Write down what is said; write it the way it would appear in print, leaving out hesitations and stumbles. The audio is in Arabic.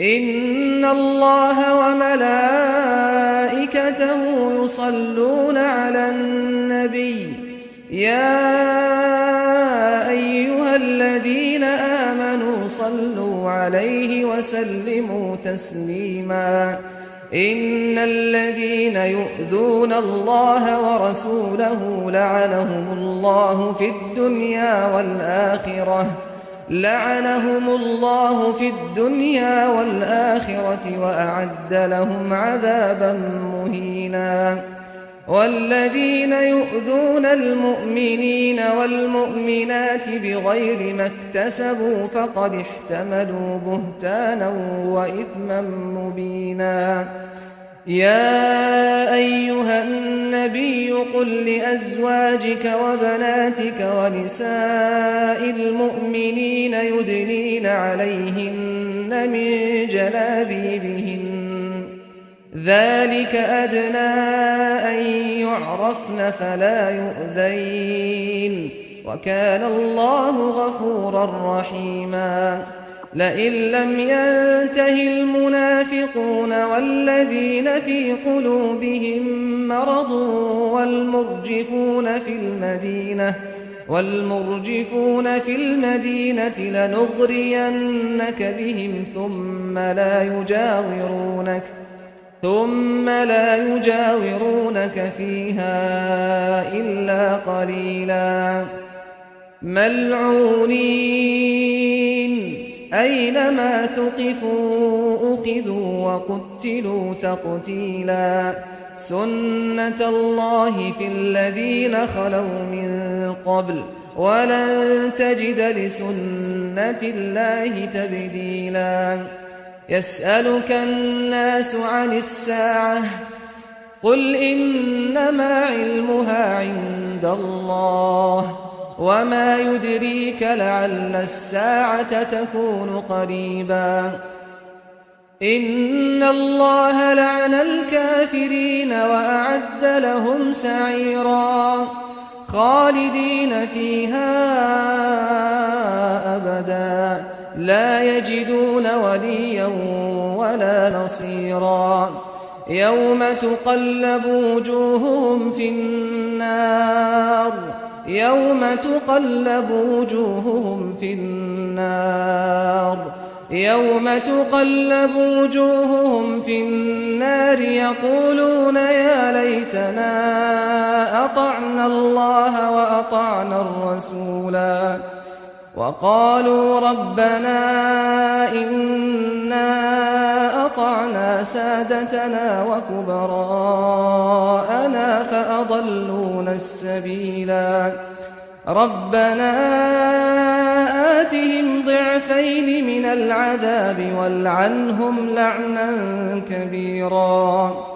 إن الله وملائكته يصلون على النبي يا أيها الذين آمنوا صلوا عليه وسلموا تسليما إن الذين يؤذون الله ورسوله لعنهم الله في الدنيا والآخرة وأعد لهم عذابا مهينا والذين يؤذون المؤمنين والمؤمنات بغير ما اكتسبوا فقد احتملوا بهتانا وإثما مبينا يا أيها النبي قل لأزواجك وبناتك ونساء المؤمنين يدنين عليهن من جلابيبهن ذلك أدنى أن يعرفن فلا يؤذين وكان الله غفورا رحيما لئن لم ينته المنافقون والذين في قلوبهم مرض والمرجفون في المدينة لنغرينك بهم ثم لا يجاورونك فيها إلا قليلا ملعونين أينما ثقفوا أخذوا وقتلوا تقتيلا سنة الله في الذين خلوا من قبل ولن تجد لسنة الله تبديلا يسألك الناس عن الساعة قل إنما علمها عند الله وما يدريك لعل الساعة تكون قريبا إن الله لعن الكافرين وأعد لهم سعيرا خالدين فيها أبدا لا يجدون وليا ولا نصيرا يوم تقلب وجوههم في النار يقولون يا ليتنا أطعنا الله وأطعنا الرسولا وقالوا ربنا إنا أطعنا سادتنا وكبراءنا فأضلونا السبيلا ربنا آتهم ضعفين من العذاب والعنهم لعنا كبيرا